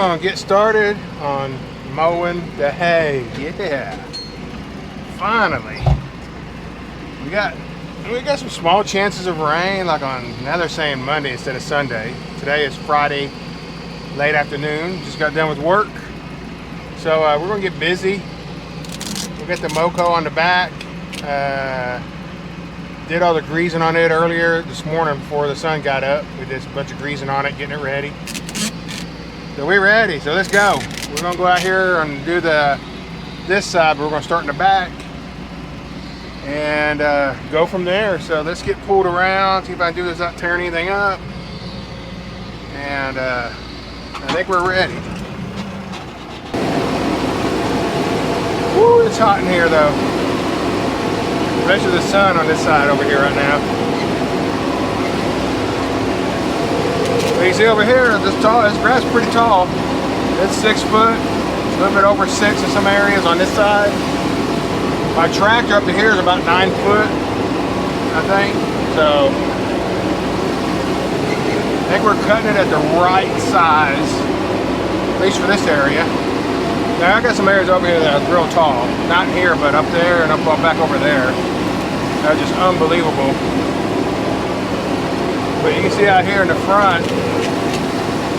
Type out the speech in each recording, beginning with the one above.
gonna get started on mowing the hay. Yeah, finally. We got some small chances of rain, like now they're saying Monday instead of Sunday. Today is Friday, late afternoon. Just got done with work, so we're gonna get busy. We'll get the MOCO on the back. Did all the greasing on it earlier this morning before the sun got up. We did a bunch of greasing on it, getting it ready. So we're ready, so let's go. We're gonna go out here and do this side, but we're gonna start in the back and go from there. So let's get pulled around, see if I can do this without tearing anything up. And I think we're ready. Woo, it's hot in here though. Especially the sun on this side over here right now. So you see over here, this grass is pretty tall. It's 6 foot, a little bit over 6 in some areas on this side. My tractor up to here is about 9 foot, I think. So I think we're cutting it at the right size, at least for this area. Now I got some areas over here that are real tall. Not here, but up there and up back over there. That's just unbelievable. But you can see out here in the front,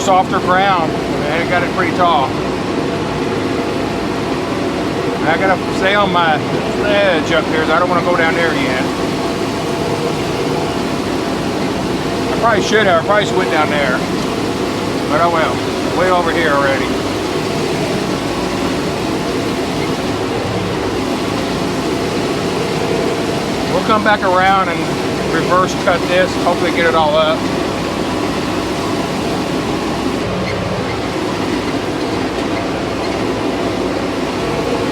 softer ground, and it got it pretty tall. And I gotta stay on my ledge up here, so I don't want to go down there yet. I probably should have. I probably just went down there, but oh well. Way over here already. We'll come back around and reverse cut this, hopefully get it all up.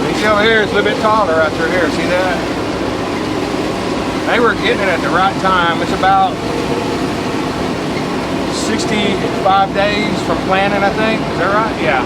You see over here, it's a little bit taller out through here, see that? They were getting it at the right time. It's about 65 days from planting, I think. Is that right? Yeah.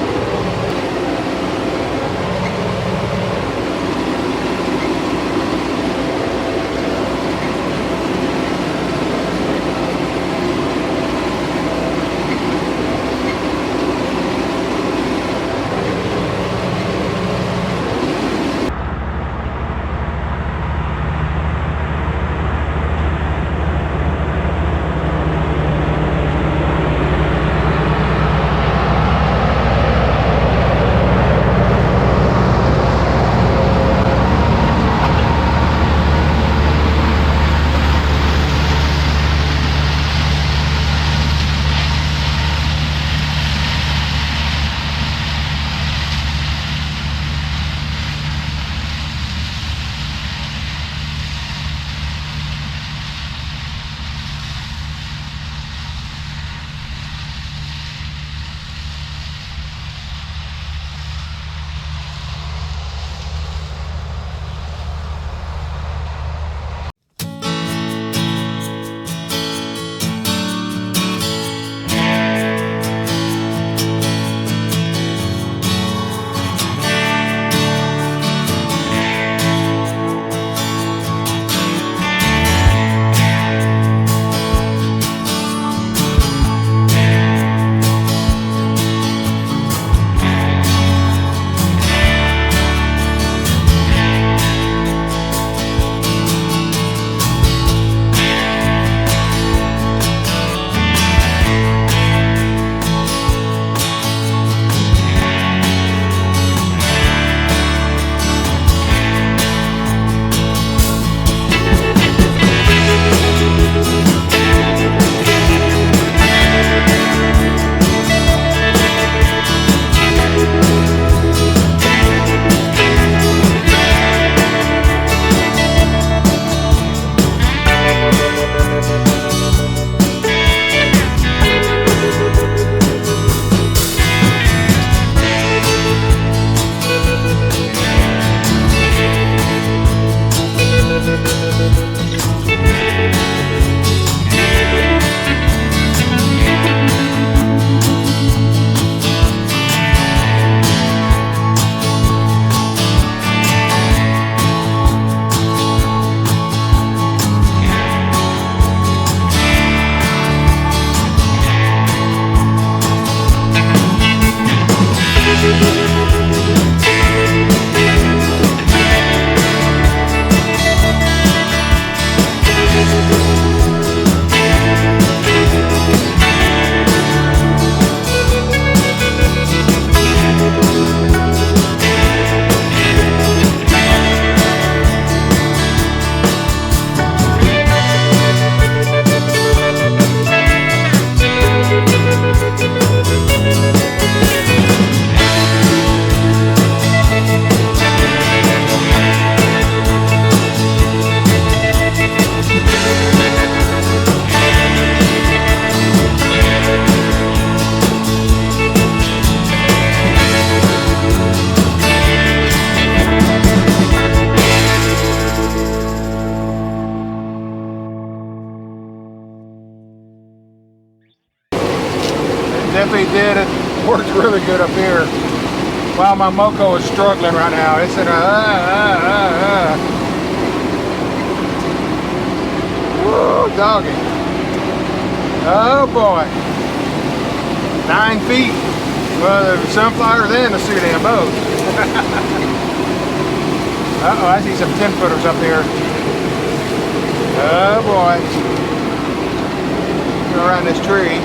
Definitely did. It worked really good up here. While my MOCO is struggling right now. It's in a Woo, doggy. Oh boy. 9 feet. Well, the sunflower and the Sudan both. Uh-oh, I see some 10-footers up here. Oh boy. Go around this tree.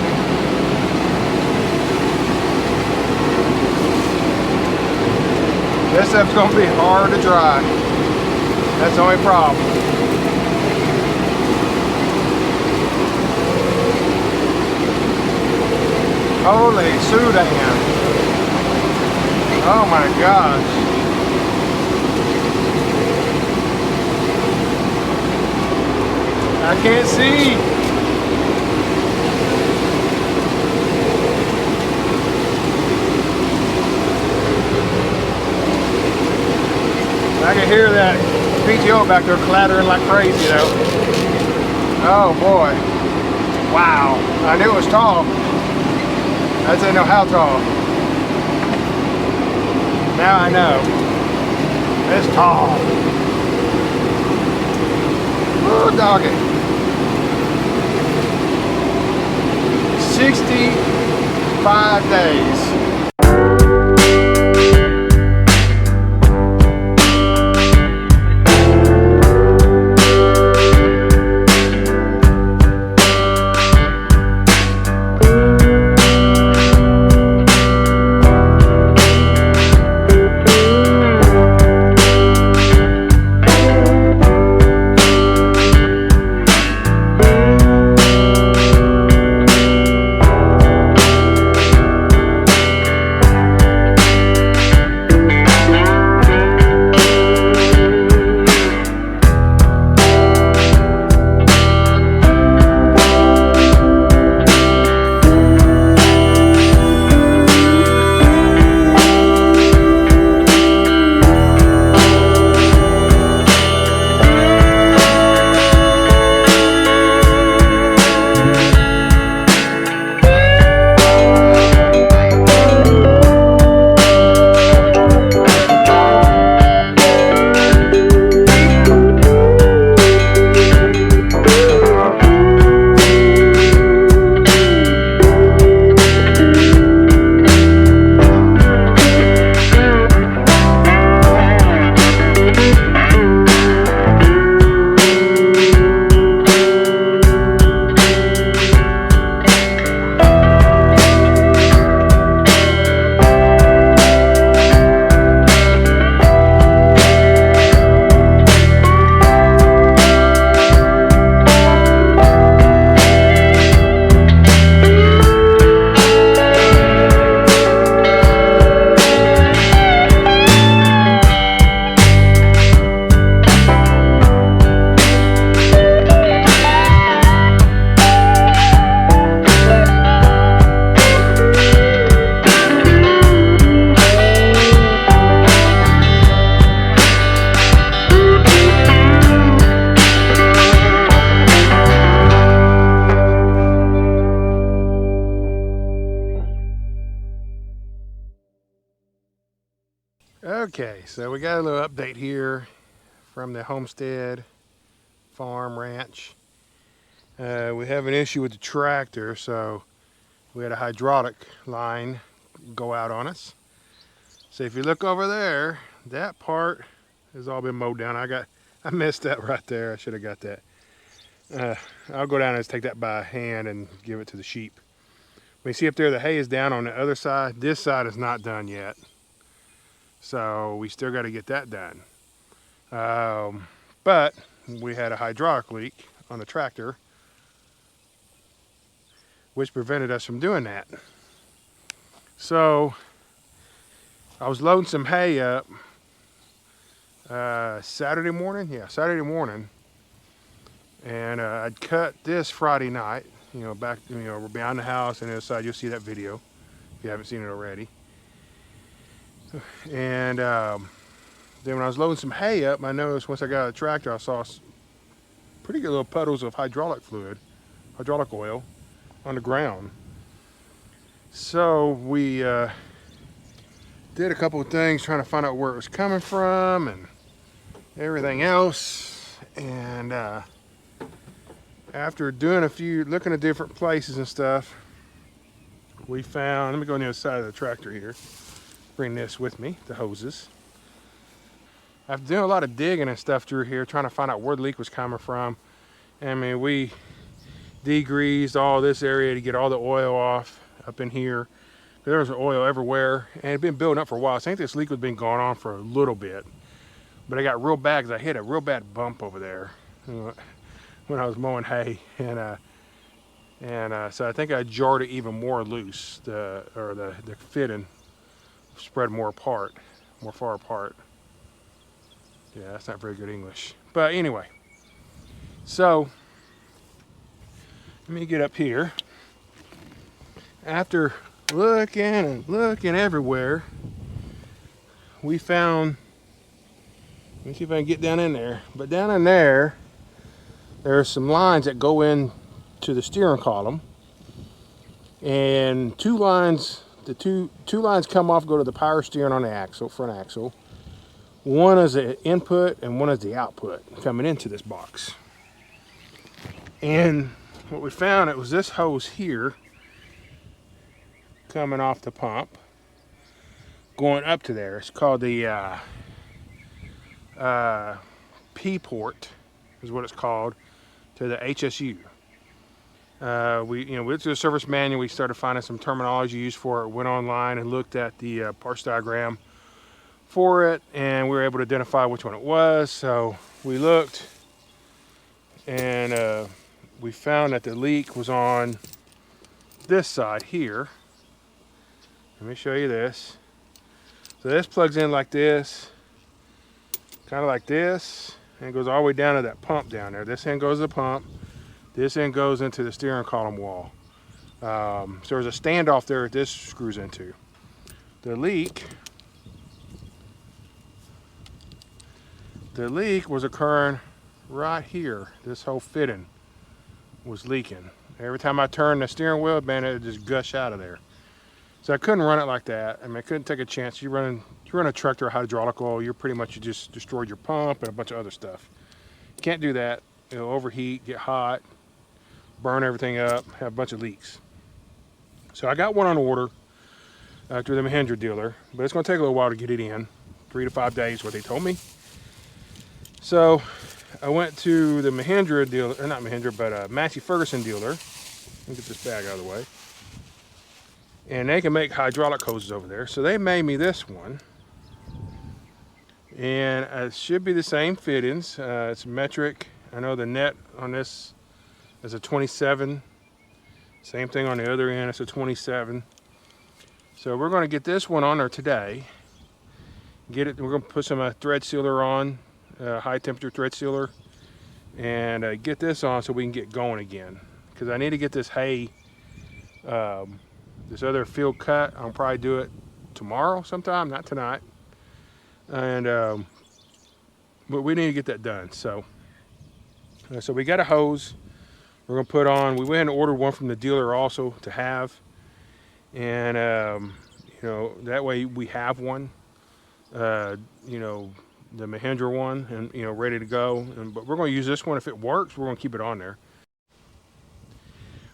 This stuff's gonna be hard to dry. That's the only problem. Holy Sudan. Oh my gosh. I can't see. I can hear that PTO back there clattering like crazy though. Oh boy. Wow. I knew it was tall. I didn't know how tall. Now I know. It's tall. Oh, doggy. 65 days. Okay, so we got a little update here from the homestead farm ranch. We have an issue with the tractor, so we had a hydraulic line go out on us. So if you look over there, that part has all been mowed down. I missed that right there. I should have got that. I'll go down and just take that by hand and give it to the sheep. When you see up there, the hay is down on the other side. This side is not done yet, so we still got to get that done. But we had a hydraulic leak on the tractor, which prevented us from doing that. So I was loading some hay up Saturday morning. Yeah, Saturday morning. And I'd cut this Friday night, back, we're behind the house and inside. You'll see that video if you haven't seen it already. And then when I was loading some hay up, I noticed once I got out of the tractor, I saw pretty good little puddles of hydraulic oil on the ground. So we did a couple of things trying to find out where it was coming from and everything else. And after doing looking at different places and stuff, we found, let me go on the other side of the tractor here, bring this with me, the hoses. After doing a lot of digging and stuff through here, trying to find out where the leak was coming from, I mean, we degreased all this area to get all the oil off up in here. There was oil everywhere, and it had been building up for a while. So I think this leak was been going on for a little bit, but I got real bad because I hit a real bad bump over there when I was mowing hay, and so I think I jarred it even more loose. The fitting spread more far apart. Yeah, that's not very good English. But anyway, so let me get up here. After looking and looking everywhere, we found, let me see if I can get down in there, but down in there, there's some lines that go in to the steering column, and two lines come off, go to the power steering on the front axle. One is the input and one is the output coming into this box. And what we found, it was this hose here coming off the pump, going up to there. It's called the P-port is what it's called, to the HSU. We went through the service manual. We started finding some terminology used for it. Went online and looked at the parts diagram for it, and we were able to identify which one it was. So we looked, and we found that the leak was on this side here. Let me show you this. So this plugs in like this, kind of like this, and it goes all the way down to that pump down there. This end goes to the pump. This end goes into the steering column wall. So there's a standoff there that this screws into. The leak was occurring right here. This whole fitting was leaking. Every time I turned the steering wheel, man, it would just gush out of there. So I couldn't run it like that. I mean, I couldn't take a chance. You run a tractor hydraulic oil, you just destroyed your pump and a bunch of other stuff. You can't do that. It'll overheat, get hot, burn everything up, have a bunch of leaks. So I got one on order through the Mahindra dealer, but it's going to take a little while to get it in. 3 to 5 days, what they told me. So I went to the Mahindra dealer, or not Mahindra, but Massey Ferguson dealer. Let me get this bag out of the way. And they can make hydraulic hoses over there. So they made me this one. And it should be the same fittings. It's metric. I know the net on this is a 27. Same thing on the other end, it's a 27. So we're going to get this one on there today. We're going to put some thread sealer on, high temperature thread sealer, and get this on so we can get going again. Because I need to get this hay, this other field cut. I'll probably do it tomorrow sometime, not tonight. And but we need to get that done. So we got a hose we're gonna put on. We went and ordered one from the dealer also to have, and that way we have one. The Mahindra one, and ready to go. But we're going to use this one. If it works, we're going to keep it on there.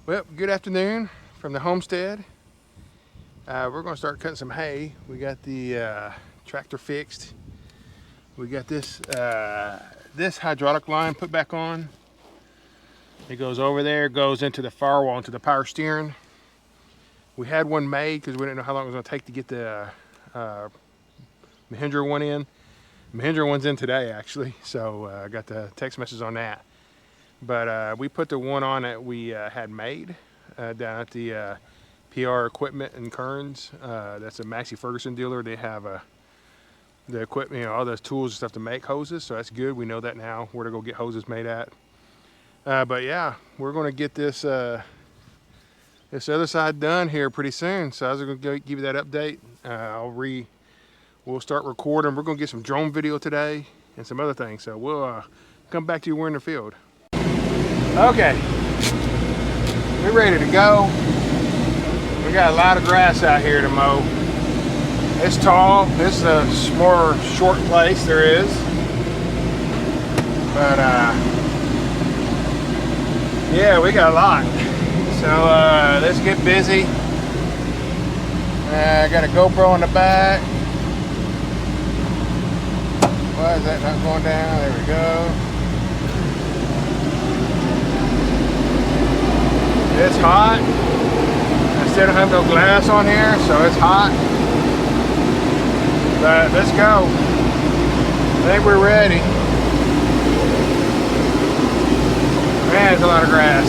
Well, good afternoon from the homestead. We're going to start cutting some hay. We got the tractor fixed. We got this this hydraulic line put back on. It goes over there, goes into the firewall, into the power steering. We had one made because we didn't know how long it was going to take to get the Mahindra one in. Mahindra one's in today, actually, so I got the text message on that. But we put the one on that we had made down at the PR Equipment in Kearns. That's a Maxey Ferguson dealer. They have the equipment, all those tools and stuff to make hoses, so that's good. We know that now, where to go get hoses made at. But yeah, we're going to get this this other side done here pretty soon. So I was going to give you that update. We'll start recording. We're going to get some drone video today and some other things. So we'll come back to you. We're in the field. Okay, we're ready to go. We got a lot of grass out here to mow. It's tall. This is a more short place there is. But yeah, we got a lot. So let's get busy. I got a GoPro in the back. Why is that not going down? There we go. It's hot. I still don't have no glass on here, so it's hot. But let's go. I think we're ready. Man, there's a lot of grass.